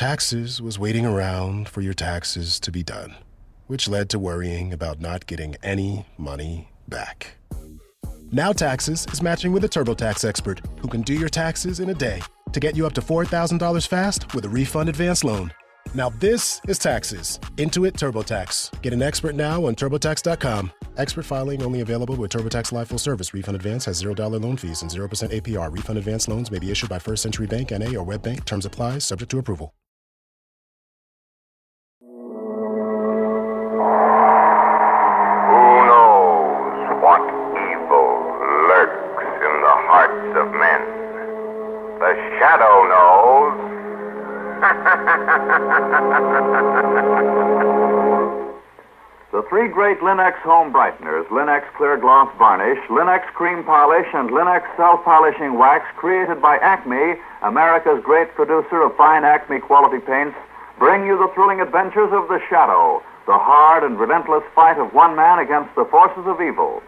taxes was waiting around for your taxes to be done, which led to worrying about not getting any money back. Now Taxes is matching with a TurboTax expert who can do your taxes in a day to get you up to $4,000 fast with a refund advance loan. Now this is Taxes. Intuit TurboTax. Get an expert now on TurboTax.com. Expert filing only available with TurboTax Live Full Service. Refund advance has $0 loan fees and 0% APR. Refund advance loans may be issued by First Century Bank, N.A. or WebBank. Terms apply. Subject to approval. Who knows what evil lurks in the hearts of men? The Shadow knows. The three great Linux home brighteners, Linux Clear Gloss Varnish, Linux Cream Polish, and Linux Self-Polishing Wax, created by Acme, America's great producer of fine Acme quality paints, bring you the thrilling adventures of the Shadow, the hard and relentless fight of one man against the forces of evil.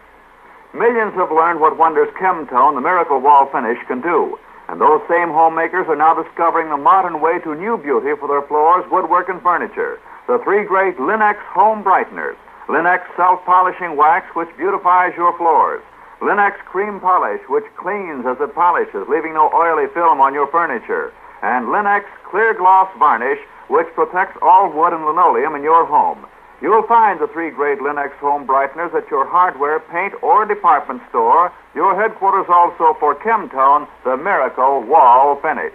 Millions have learned what wonders Chemtone, the miracle wall finish, can do. And those same homemakers are now discovering the modern way to new beauty for their floors, woodwork, and furniture. The three great Linux home brighteners. Linux Self-Polishing Wax, which beautifies your floors. Linux Cream Polish, which cleans as it polishes, leaving no oily film on your furniture. And Linux Clear Gloss Varnish, which protects all wood and linoleum in your home. You'll find the three great Linux home brighteners at your hardware, paint, or department store. Your headquarters also for Chemtone, the miracle wall finish.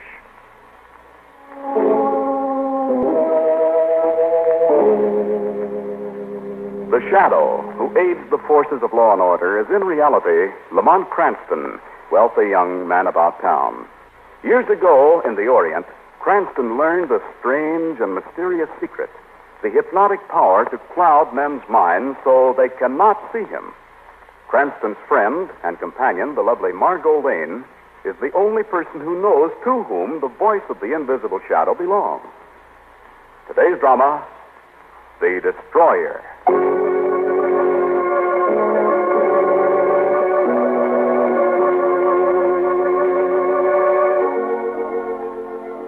The Shadow, who aids the forces of law and order, is in reality Lamont Cranston, wealthy young man about town. Years ago, in the Orient, Cranston learned a strange and mysterious secret, the hypnotic power to cloud men's minds so they cannot see him. Cranston's friend and companion, the lovely Margot Lane, is the only person who knows to whom the voice of the invisible shadow belongs. Today's drama, The Destroyer.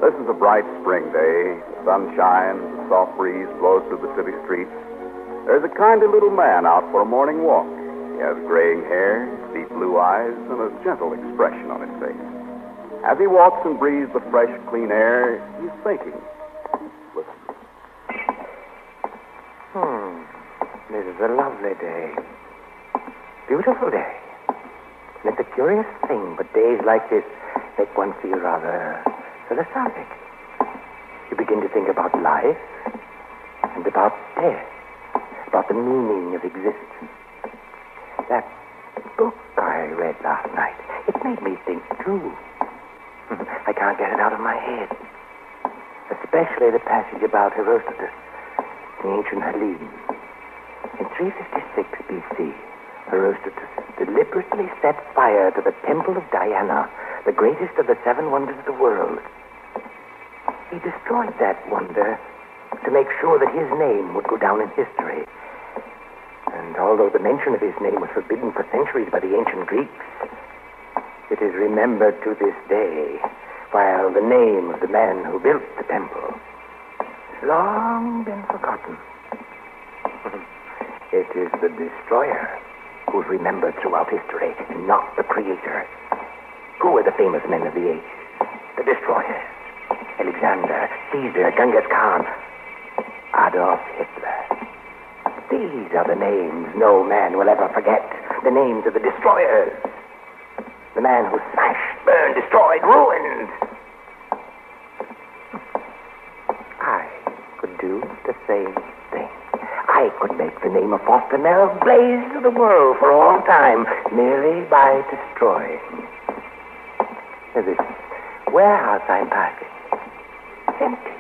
This is a bright spring day. The sun shines, a soft breeze blows through the city streets. There's a kindly little man out for a morning walk. He has graying hair, deep blue eyes, and a gentle expression on his face. As he walks and breathes the fresh, clean air, he's thinking. Listen. This is a lovely day. Beautiful day. And it's a curious thing, but days like this make one feel rather philosophic. You begin to think about life and about death, about the meaning of existence. That book I read last night, it made me think too. I can't get it out of my head. Especially the passage about Herodotus, the ancient Hellenes. In 356 BC, Herodotus deliberately set fire to the temple of Diana, the greatest of the seven wonders of the world. He destroyed that wonder to make sure that his name would go down in history. And although the mention of his name was forbidden for centuries by the ancient Greeks, it is remembered to this day, while the name of the man who built the temple has long been forgotten. It is the destroyer who's remembered throughout history, and not the creator. Who are the famous men of the age? The destroyers. Alexander, Caesar, Genghis Khan, Adolf Hitler. These are the names no man will ever forget. The names of the destroyers. The man who smashed, burned, destroyed, ruined. I could do the same thing. I could make the name of Foster Merrill blaze to the world for all time, merely by destroying. This warehouse I'm passing, empty,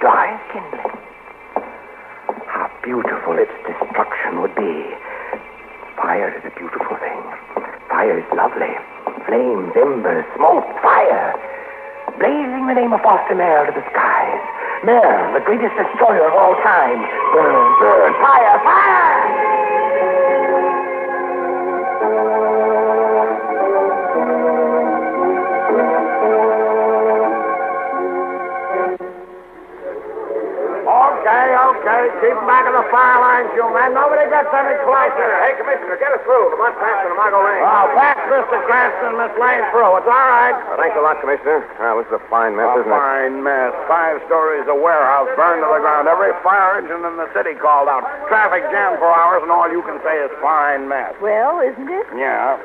dry as kindling. How beautiful its destruction would be. Fire is a beautiful thing. Fire is lovely. Flames, embers, smoke, fire. Blazing the name of Foster Merrill to the skies. Merrill, the greatest destroyer of all time. Burn, burn, fire, fire! Okay. Keep them back in the fire lines, you men. Nobody gets any closer. Hey, Commissioner, get us through. The much faster than Margot Lane. Oh, pass Mr. Cranston and Miss Lane through. It's all right. Thanks a lot, Commissioner. Well, this is a fine mess, isn't it? Fine mess. 5 stories of warehouse burned to the ground. Every fire engine in the city called out. Traffic jammed for hours, and all you can say is fine mess. Well, isn't it? Yeah.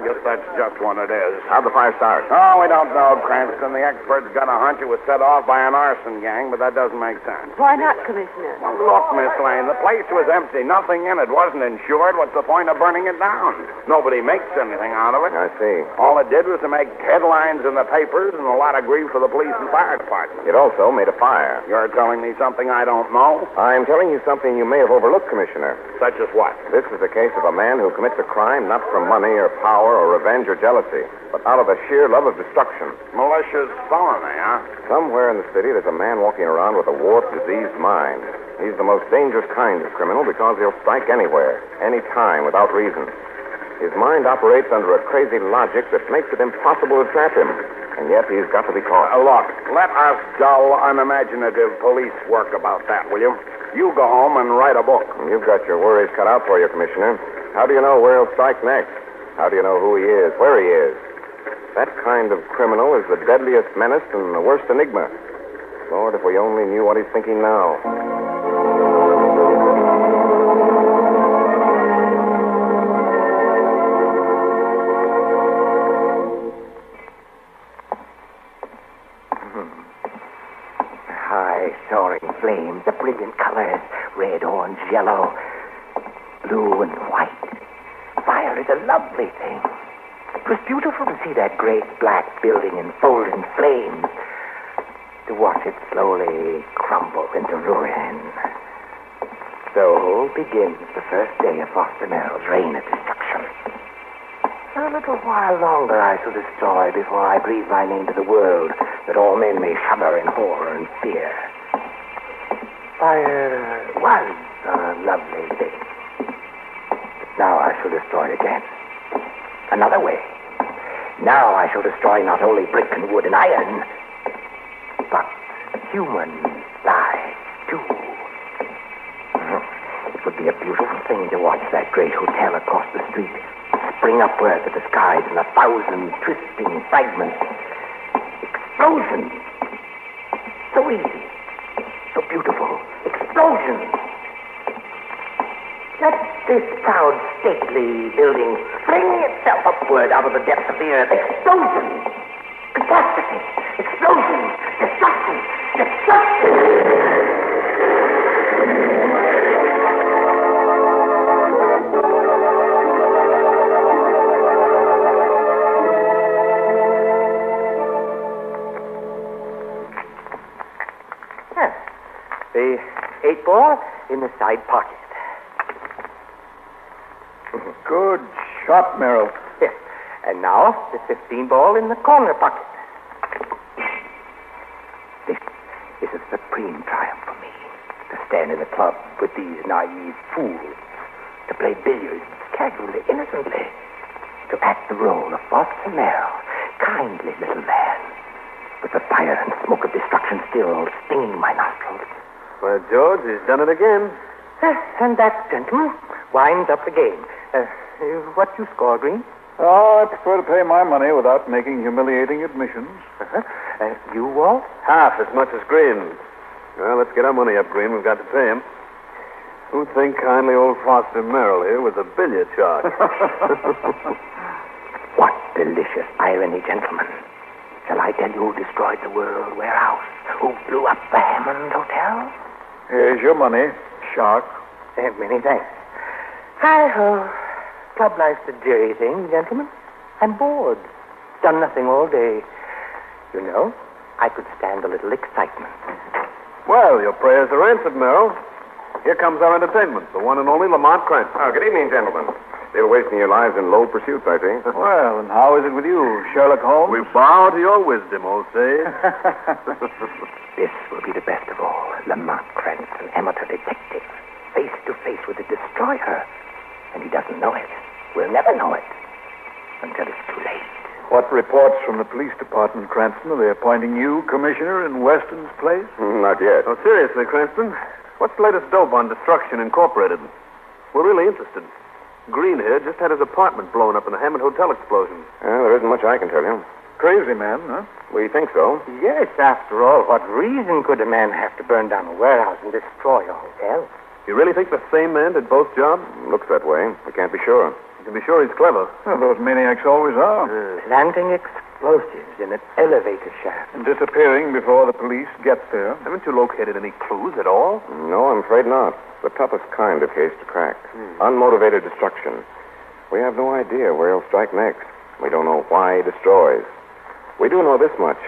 Guess that's just what it is. How'd the fire start? Oh, we don't know, Cranston. The experts got a hunch it was set off by an arson gang, but that doesn't make sense. Why not, Commissioner? Well, look, Miss Lane, the place was empty. Nothing in it. Wasn't insured. What's the point of burning it down? Nobody makes anything out of it. I see. All it did was to make headlines in the papers and a lot of grief for the police and fire department. It also made a fire. You're telling me something I don't know? I'm telling you something you may have overlooked, Commissioner. Such as what? This is the case of a man who commits a crime not for money or power or revenge or jealousy, but out of a sheer love of destruction. Malicious felony, huh? Somewhere in the city, there's a man walking around with a warped, diseased mind. He's the most dangerous kind of criminal because he'll strike anywhere, any time, without reason. His mind operates under a crazy logic that makes it impossible to trap him, and yet he's got to be caught. Look, let us dull, unimaginative police work about that, will you? You go home and write a book. You've got your worries cut out for you, Commissioner. How do you know where he'll strike next? How do you know who he is, where he is? That kind of criminal is the deadliest menace and the worst enigma. Lord, if we only knew what he's thinking now. High soaring flames, the brilliant colors, red, orange, yellow, blue, and white. Fire is a lovely thing. It was beautiful to see that great black building enfolded in flames, to watch it slowly crumble into ruin. So begins the first day of Foster Merrill's reign of destruction. A little while longer I shall destroy before I breathe my name to the world, that all men may shudder in horror and fear. Fire was a lovely thing. Now I shall destroy it again. Another way. Now I shall destroy not only brick and wood and iron, but human lives, too. It would be a beautiful thing to watch that great hotel across the street spring upward to the skies in 1,000 twisting fragments. Explosions! So easy. So beautiful. Explosions! Let this proud, stately building fling itself upward out of the depths of the earth. Explosion! Catastrophe! Explosion! Destruction! Destruction! The 8-ball in the side pocket. Good shot, Merrill. Yes. And now, the 15-ball in the corner pocket. This is a supreme triumph for me. To stand in the club with these naive fools. To play billiards casually, innocently. To act the role of Foster Merrill, kindly little man. With the fire and smoke of destruction still stinging my nostrils. Well, George, he's done it again. And that, gentlemen, winds up the game. What you score, Green? Oh, I prefer to pay my money without making humiliating admissions. You, Walt? Half as much as Green. Well, let's get our money up, Green. We've got to pay him. Who'd think kindly old Foster Merrill here was a billiard shark? What delicious irony, gentlemen. Shall I tell you who destroyed the World Warehouse? Who blew up the Hammond Hotel? Here's your money, shark. Many thanks. Hi-ho. Club life's a dreary thing, gentlemen. I'm bored. Done nothing all day. You know, I could stand a little excitement. Well, your prayers are answered, Merrill. Here comes our entertainment, the one and only Lamont Cranston. Oh, good evening, gentlemen. Still wasting your lives in low pursuits, I see. Well, and how is it with you, Sherlock Holmes? We bow to your wisdom, old sage. This will be the best of all. Lamont Cranston, amateur detective, face to face with the destroyer. And he doesn't know it. We'll never know it until it's too late. What reports from the police department, Cranston? Are they appointing you commissioner in Weston's place? Not yet. Oh, seriously, Cranston, What's the latest dope on Destruction Incorporated? We're really interested. Green here just had his apartment blown up in the Hammond Hotel explosion. There isn't much I can tell you. Crazy man, huh? We think so. Yes, after all, what reason could a man have to burn down a warehouse and destroy a hotel? You really think the same man did both jobs? Looks that way. We can't be sure. You can be sure he's clever. Well, those maniacs always are. Planting explosives in an elevator shaft. And disappearing before the police get there. Haven't you located any clues at all? No, I'm afraid not. The toughest kind of case to crack. Unmotivated destruction. We have no idea where he'll strike next. We don't know why he destroys. We do know this much.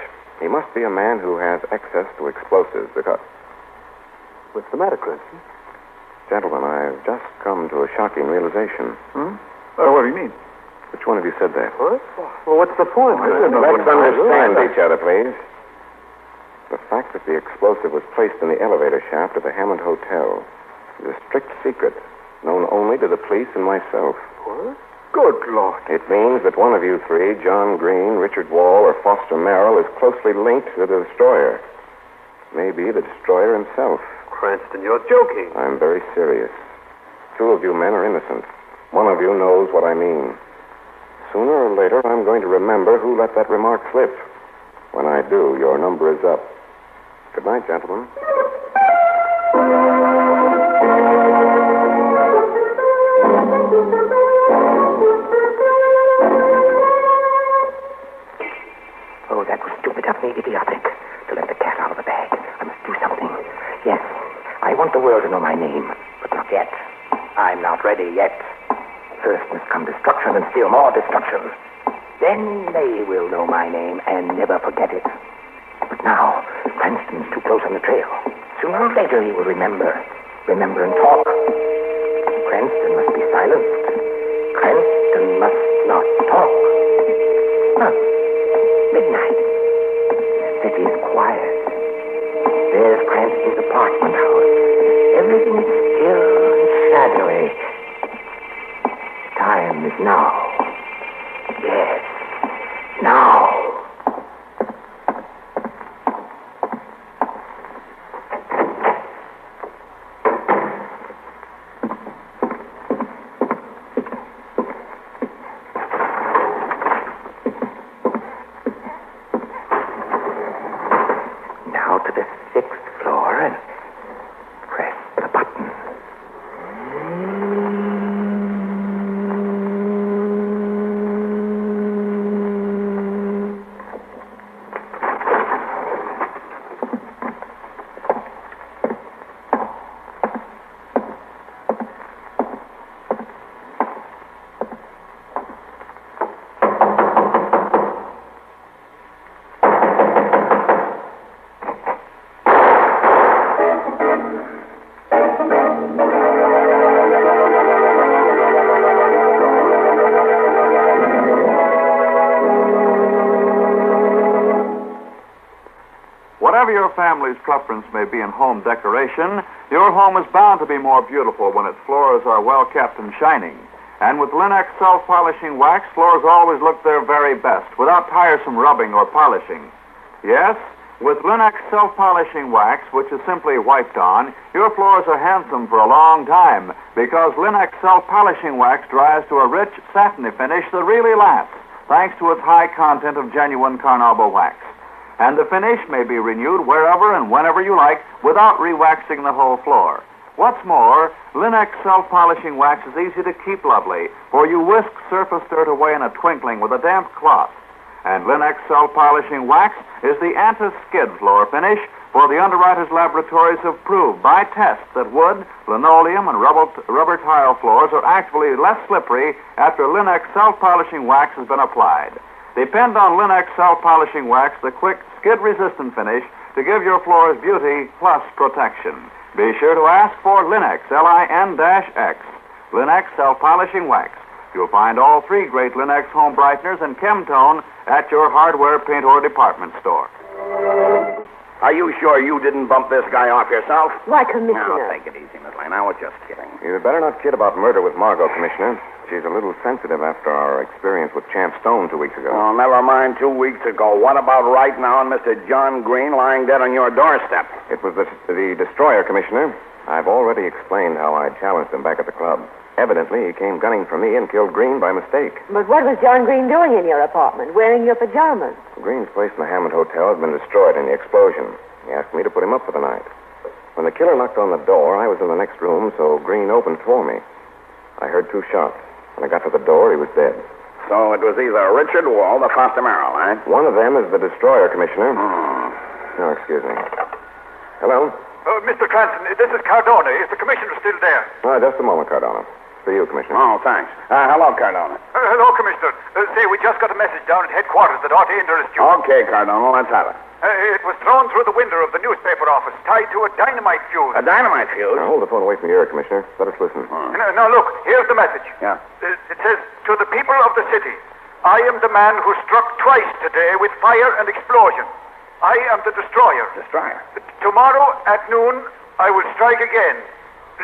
He must be a man who has access to explosives because... What's the matter, Chris? Gentlemen, I've just come to a shocking realization. What do you mean? Which one of you said that? What? Well, what's the point? Let's understand each other, please. The fact that the explosive was placed in the elevator shaft of the Hammond Hotel is a strict secret, known only to the police and myself. What? Good Lord. It means that one of you three, John Green, Richard Wall, or Foster Merrill, is closely linked to the destroyer. Maybe the destroyer himself. Cranston, you're joking. I'm very serious. Two of you men are innocent. One of you knows what I mean. Sooner or later, I'm going to remember who let that remark slip. When I do, your number is up. Good night, gentlemen. Oh, that was stupid of me, idiotic, to let the cat out of the bag. I must do something. Yes, I want the world to know my name, but not yet. I'm not ready yet. First must come destruction and still more destruction. Then they will know my name and never forget it. But now, Cranston's too close on the trail. Sooner or later he will remember and talk. Cranston must be silenced. Cranston must not talk. Huh. Midnight. City is quiet. There's Cranston's apartment house. Everything is still and shadowy. Time is now. Yes, now. Now to the 6th floor and press the button. Whatever your family's preference may be in home decoration, your home is bound to be more beautiful when its floors are well kept and shining. And with Linux self-polishing wax, floors always look their very best without tiresome rubbing or polishing. Yes, with Linux self-polishing wax, which is simply wiped on, your floors are handsome for a long time because Linux self-polishing wax dries to a rich, satiny finish that really lasts, thanks to its high content of genuine carnauba wax. And the finish may be renewed wherever and whenever you like without re-waxing the whole floor. What's more, Linux self-polishing wax is easy to keep lovely, for you whisk surface dirt away in a twinkling with a damp cloth. And Linux self-polishing wax is the anti-skid floor finish, for the underwriters' laboratories have proved by tests that wood, linoleum, and rubber tile floors are actually less slippery after Linux self-polishing wax has been applied. Depend on Linux self-polishing wax, the quick, skid-resistant finish, to give your floors beauty plus protection. Be sure to ask for Linux, Lin-X, Linux self-polishing wax. You'll find all three great Linux home brighteners and Chemtone at your hardware, paint, or department store. Are you sure you didn't bump this guy off yourself? Why, Now, Commissioner? take it easy, Miss Lane. I was just kidding. You'd better not kid about murder with Margot, Commissioner. She's a little sensitive after our experience with Champ Stone 2 weeks ago. Oh, never mind 2 weeks ago. What about right now and Mr. John Green lying dead on your doorstep? It was the destroyer, Commissioner. I've already explained how I challenged him back at the club. Evidently, he came gunning for me and killed Green by mistake. But what was John Green doing in your apartment, wearing your pajamas? Green's place in the Hammond Hotel had been destroyed in the explosion. He asked me to put him up for the night. When the killer knocked on the door, I was in the next room, so Green opened for me. I heard 2 shots. When I got to the door, he was dead. So it was either Richard Wald or Foster Merrill, eh? One of them is the destroyer, Commissioner. No, excuse me. Hello? Mr. Cranston, this is Cardona. Is the commissioner still there? Just a moment, Cardona. For you, Commissioner. Oh, thanks. Hello, Cardona. Hello, Commissioner. Say, we just got a message down at headquarters that ought to interest you. Okay, Cardona, let's have it. It was thrown through the window of the newspaper office, tied to a dynamite fuse. A dynamite fuse? Now, hold the phone away from your ear, Commissioner. Let us listen. Now, look, here's the message. Yeah. It says, to the people of the city, I am the man who struck twice today with fire and explosion. I am the destroyer. Destroyer? Tomorrow at noon, I will strike again.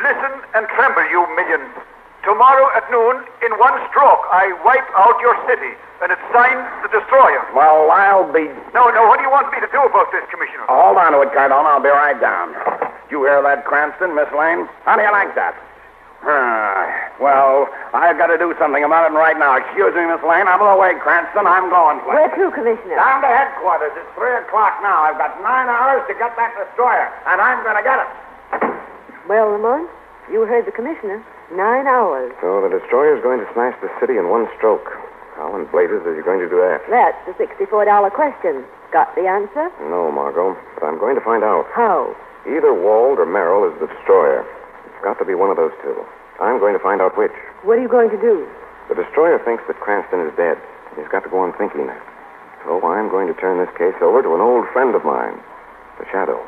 Listen and tremble, you millions. Tomorrow at noon, in one stroke, I wipe out your city, and it's signed the destroyer. Well, I'll be... No, what do you want me to do about this, Commissioner? Hold on to it, Cardona. I'll be right down. You hear that, Cranston, Miss Lane? How do you like that? Well, I've got to do something about it right now. Excuse me, Miss Lane. I'm away, Cranston. I'm going for it. Where to, Commissioner? Down to headquarters. It's 3 o'clock now. I've got 9 hours to get that destroyer, and I'm going to get it. Well, Lamont, you heard the Commissioner. 9 hours. So the destroyer's going to smash the city in one stroke. How in blazes is he going to do that? That's the $64 question. Got the answer? No, Margot, but I'm going to find out. How? Either Wald or Merrill is the destroyer. It's got to be one of those two. I'm going to find out which. What are you going to do? The destroyer thinks that Cranston is dead. He's got to go on thinking that. So I'm going to turn this case over to an old friend of mine, the Shadow.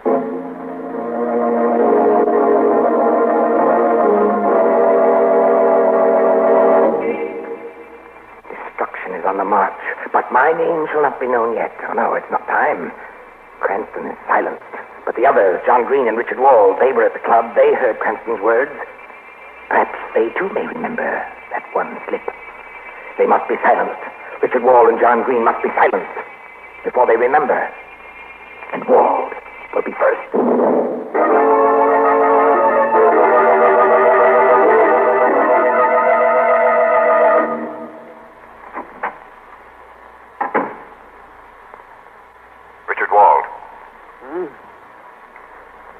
Destruction is on the march, but my name shall not be known yet. Oh, no, it's not time. Cranston is silenced. But the others, John Green and Richard Wald, they were at the club. They heard Cranston's words. Perhaps they, too, may remember that one slip. They must be silenced. Richard Wald and John Green must be silenced before they remember. And Wald will be first. Richard Wald.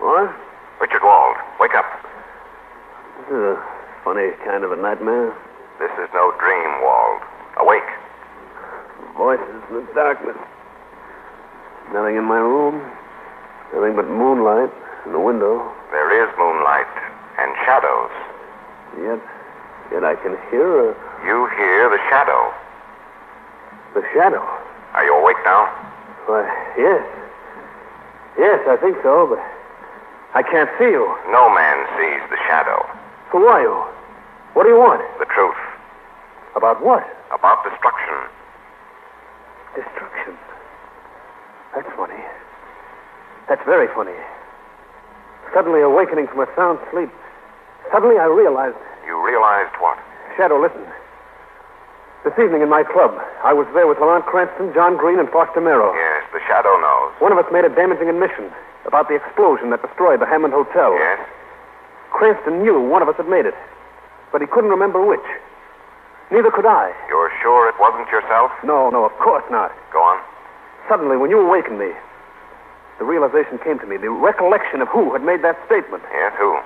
What? Richard Wald, wake up. This is a funny kind of a nightmare. This is no dream, Wald. Awake. Voices in the darkness. Nothing in my room. Nothing but moonlight in the window. There is moonlight and shadows. Yet I can hear You hear the shadow. the shadow. Are you awake now? Why, yes. Yes, I think so, but I can't see you. No man sees the shadow. Who are you? What do you want? The truth. About what? About destruction. Destruction. That's funny. That's very funny. Suddenly awakening from a sound sleep, suddenly I realized... You realized what? Shadow, listen. This evening in my club, I was there with Lamont Cranston, John Green, and Foster Merrill. Yes, the shadow knows. One of us made a damaging admission about the explosion that destroyed the Hammond Hotel. Yes? Cranston knew one of us had made it, but he couldn't remember which. Neither could I. You're sure it wasn't yourself? No, of course not. Go on. Suddenly, when you awakened me, the realization came to me, the recollection of who had made that statement. Yes, who?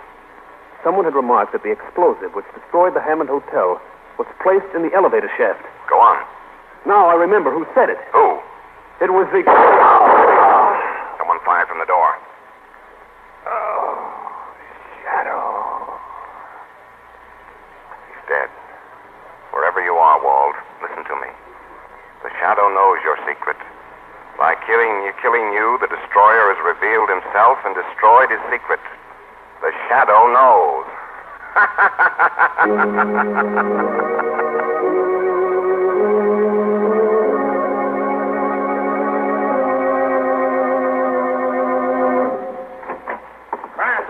Someone had remarked that the explosive which destroyed the Hammond Hotel was placed in the elevator shaft. Go on. Now I remember who said it. Who? It was the... Someone fired from the door. Shadow. He's dead. Wherever you are, Wald, listen to me. The shadow knows your secret. By killing you, the destroyer has revealed himself and destroyed his secret. The shadow knows.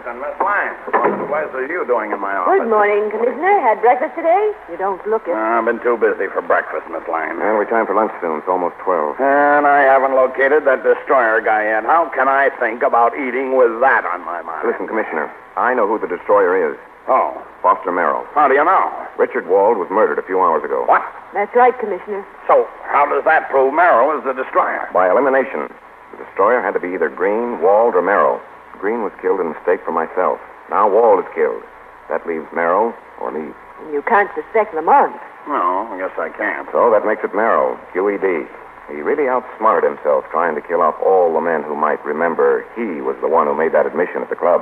Cranston, Miss Lang. What the place are you doing in my office? Good morning, Commissioner. Had breakfast today? You don't look it. I've been too busy for breakfast, Miss Lang. And we time for lunch soon. It's almost 12. And I haven't located that destroyer guy yet. How can I think about eating with that on my mind? Listen, Commissioner, I know who the destroyer is. Oh, Foster Merrill. how do you know? Richard Wald was murdered a few hours ago. What? That's right, Commissioner. So, how does that prove Merrill is the destroyer? By elimination. The destroyer had to be either Green, Wald, or Merrill. Green was killed in mistake for myself. Now Wald is killed. That leaves Merrill or me. You can't suspect Lamont. No, I guess I can't. So that makes it Merrill, QED. He really outsmarted himself trying to kill off all the men who might remember he was the one who made that admission at the club.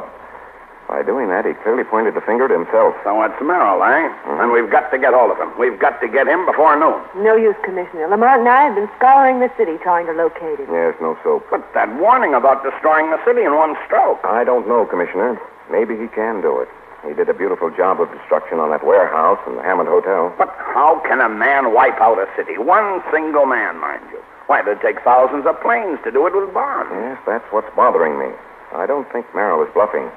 By doing that, he clearly pointed the finger to himself. So it's Merrill, eh? And we've got to get hold of him. We've got to get him before noon. No use, Commissioner. Lamont and I have been scouring the city trying to locate him. Yes, no soap. But that warning about destroying the city in one stroke. I don't know, Commissioner. Maybe he can do it. He did a beautiful job of destruction on that warehouse and the Hammond Hotel. But how can a man wipe out a city? One single man, mind you. Why, it'd take thousands of planes to do it with bombs. Yes, that's what's bothering me. I don't think Merrill is bluffing.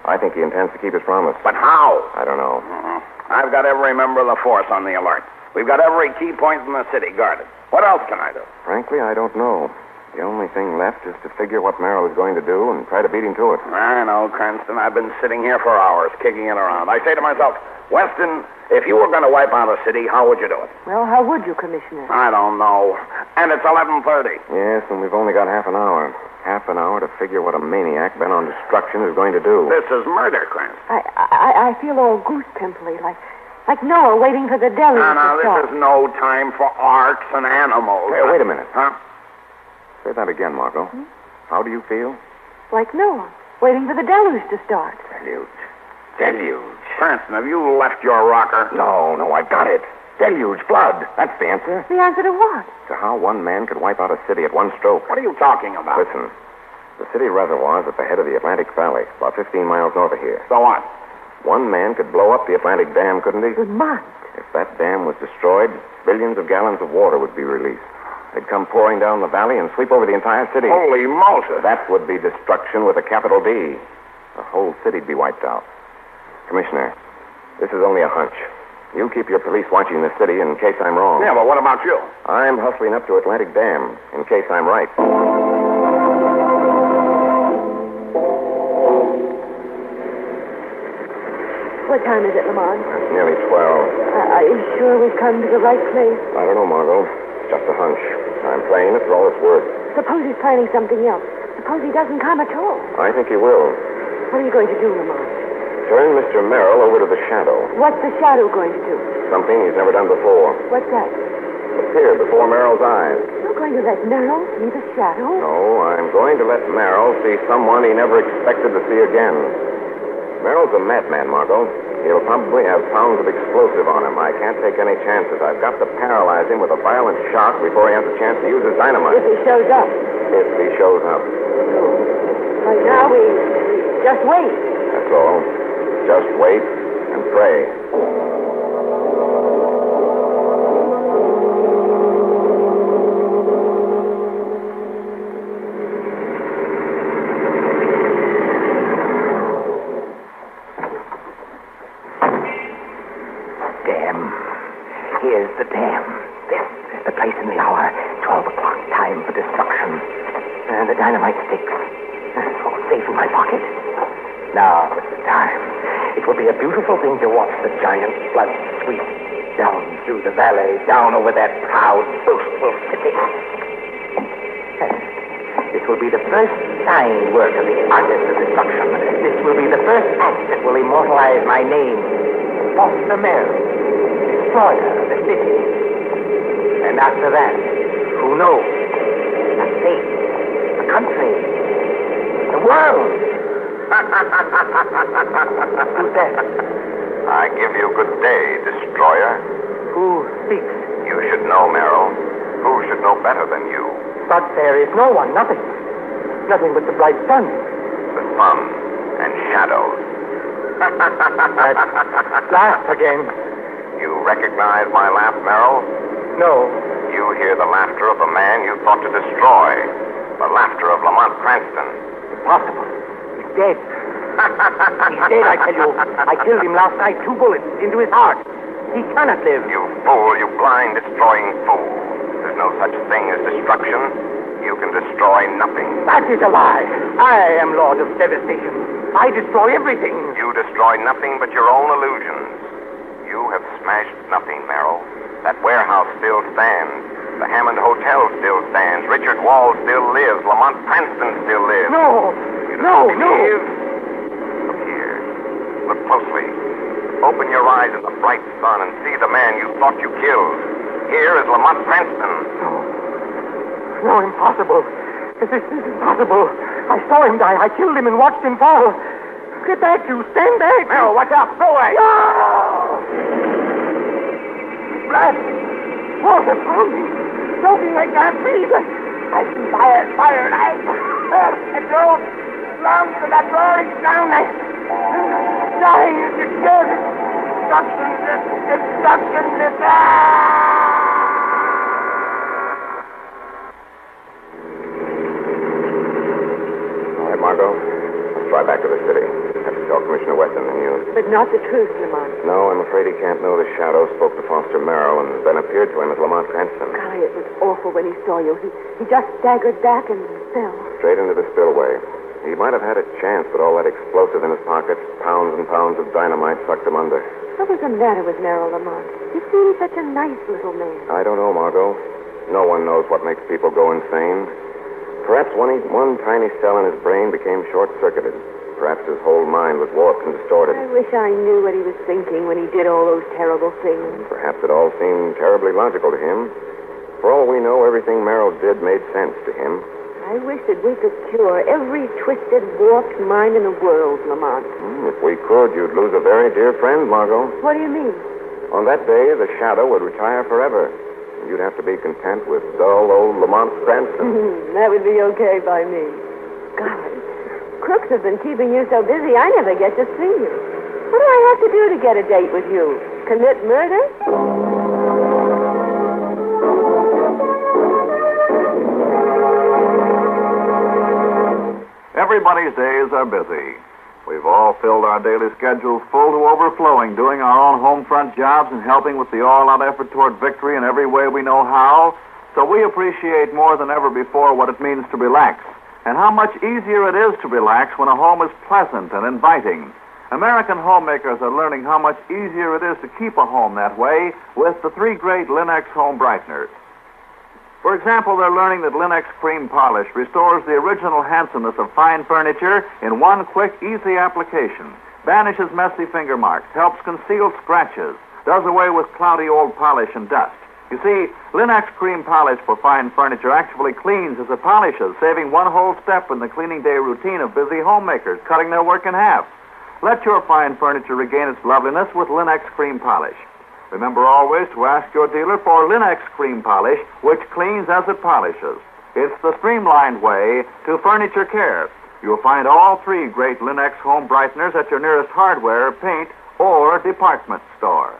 I think he intends to keep his promise. But how? I don't know. I've got every member of the force on the alert. We've got every key point in the city guarded. What else can I do? Frankly, I don't know. The only thing left is to figure what Merrill is going to do and try to beat him to it. I know, Cranston. I've been sitting here for hours, kicking it around. I say to myself, Weston, if you were going to wipe out a city, how would you do it? Well, how would you, Commissioner? I don't know. And it's 11:30. Yes, and we've only got half an hour. Half an hour to figure what a maniac bent on destruction is going to do. This is murder, Cranston. I feel all goose-pimply, like Noah waiting for the deluge Now, to this start. is no time for arks and animals. Hey, wait a minute. Huh? Say that again, Margot. How do you feel? Like Noah, waiting for the deluge to start. Deluge. Cranston, have you left your rocker? No, I've got it. Deluge, flood. That's the answer. The answer to what? To how one man could wipe out a city at one stroke. What are you talking about? Listen, the city reservoir is at the head of the Atlantic Valley, about 15 miles north of here. So what? One man could blow up the Atlantic Dam, couldn't he? Lamont. If that dam was destroyed, billions of gallons of water would be released. They'd come pouring down the valley and sweep over the entire city. Holy Moses. That would be destruction with a capital D. The whole city'd be wiped out. Commissioner, this is only a hunch. You keep your police watching the city in case I'm wrong. Yeah, but what about you? I'm hustling up to Atlantic Dam in case I'm right. What time is it, Lamont? It's nearly 12. Are you sure we've come to the right place? I don't know, Margot. It's just a hunch. I'm playing it for all it's worth. Suppose he's planning something else. Suppose he doesn't come at all. I think he will. What are you going to do, Lamont? Turn Mr. Merrill over to the shadow. What's the shadow going to do? Something he's never done before. What's that? Appear before Merrill's eyes. You're going to let Merrill see the shadow? No, I'm going to let Merrill see someone he never expected to see again. Merrill's a madman, Margot. He'll probably have pounds of explosive on him. I can't take any chances. I've got to paralyze him with a violent shock before he has a chance to use his dynamite. If he shows up. If he shows up. Right now, we just wait. That's all. Just wait and pray. Here's the dam. This is the place in the hour. 12 o'clock, time for destruction. And the dynamite sticks. All safe in my pocket. Now is the time. It will be a beautiful thing to watch the giant flood sweep down through the valley, down over that proud, boastful city. This will be the first sign work of the artist of destruction. This will be the first act that will immortalize my name. Foster Merrill, destroyer of the city. And after that, who knows? A state, a country, the world. Who's that? I give you good day, destroyer. Who speaks? You should know, Merrill. Who should know better than you? But there is no one, nothing. Nothing but the bright sun. The sun and shadows. Laugh again. You recognize my laugh, Merrill? No. You hear the laughter of the man you thought to destroy. The laughter of Lamont Cranston. Impossible. He's dead. He's dead, I tell you. I killed him last night, 2 bullets into his heart. He cannot live. You fool, you blind, destroying fool. There's no such thing as destruction. You can destroy nothing. That is a lie. I am Lord of Devastation. I destroy everything. You destroy nothing but your own illusions. You have smashed nothing, Merrill. That warehouse still stands. The Hammond Hotel still stands. Richard Wall still lives. Lamont Cranston still lives. No. You No, don't no. believe? Look here. Look closely. Open your eyes in the bright sun and see the man you thought you killed. Here is Lamont Cranston. No, impossible. This is impossible. I saw him die. I killed him and watched him fall. Get back, you. Stand back. Merrill, watch out. Go away. No! Blood. Water from me. Choking, I can't breathe. I see fire. It goes. Down to that roaring sound. Dying is scared. Destruction. All right, Margot. Let's drive back to the city. Have to tell Commissioner Weston the news. But not the truth, Lamont. No, I'm afraid he can't know the Shadow spoke to Foster Merrill and then appeared to him as Lamont Cranston. Golly, it was awful when he saw you. He just staggered back and fell. Straight into the spillway. He might have had a chance, but all that explosive in his pockets, pounds and pounds of dynamite, sucked him under. What was the matter with Merrill, Lamont? He seemed such a nice little man. I don't know, Margot. No one knows what makes people go insane. Perhaps one tiny cell in his brain became short-circuited. Perhaps his whole mind was warped and distorted. I wish I knew what he was thinking when he did all those terrible things. Perhaps it all seemed terribly logical to him. For all we know, everything Merrill did made sense to him. I wish that we could cure every twisted, warped mind in the world, Lamont. If we could, you'd lose a very dear friend, Margot. What do you mean? On that day, the Shadow would retire forever. You'd have to be content with dull old Lamont Cranston. That would be okay by me. Golly, crooks have been keeping you so busy, I never get to see you. What do I have to do to get a date with you? Commit murder? Everybody's days are busy. We've all filled our daily schedules full to overflowing, doing our own home front jobs and helping with the all-out effort toward victory in every way we know how. So we appreciate more than ever before what it means to relax, and how much easier it is to relax when a home is pleasant and inviting. American homemakers are learning how much easier it is to keep a home that way with the 3 great Linux home brighteners. For example, they're learning that Linux Cream Polish restores the original handsomeness of fine furniture in one quick, easy application, banishes messy finger marks, helps conceal scratches, does away with cloudy old polish and dust. You see, Linux Cream Polish for fine furniture actually cleans as it polishes, saving one whole step in the cleaning day routine of busy homemakers, cutting their work in half. Let your fine furniture regain its loveliness with Linux Cream Polish. Remember always to ask your dealer for Linux Cream Polish, which cleans as it polishes. It's the streamlined way to furniture care. You'll find all 3 great Linux home brighteners at your nearest hardware, paint, or department store.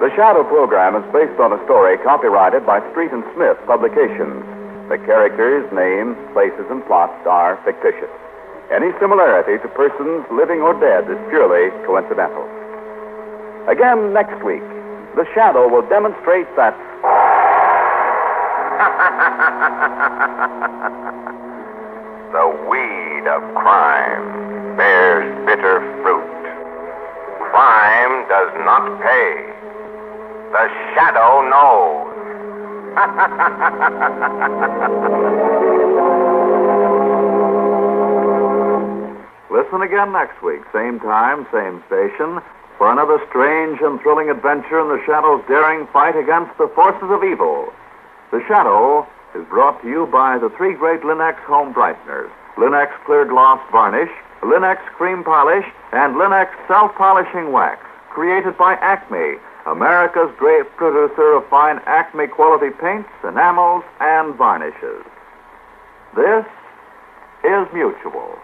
The Shadow program is based on a story copyrighted by Street and Smith Publications. The characters, names, places, and plots are fictitious. Any similarity to persons living or dead is purely coincidental. Again next week, the Shadow will demonstrate that The weed of crime bears bitter fruit. Crime does not pay. The Shadow knows. Listen again next week, same time, same station, for another strange and thrilling adventure in the Shadow's daring fight against the forces of evil. The Shadow is brought to you by the 3 great Linux home brighteners, Linux Clear Gloss Varnish, Linux Cream Polish, and Linux Self-Polishing Wax, created by Acme, America's great producer of fine Acme quality paints, enamels, and varnishes. This is Mutual.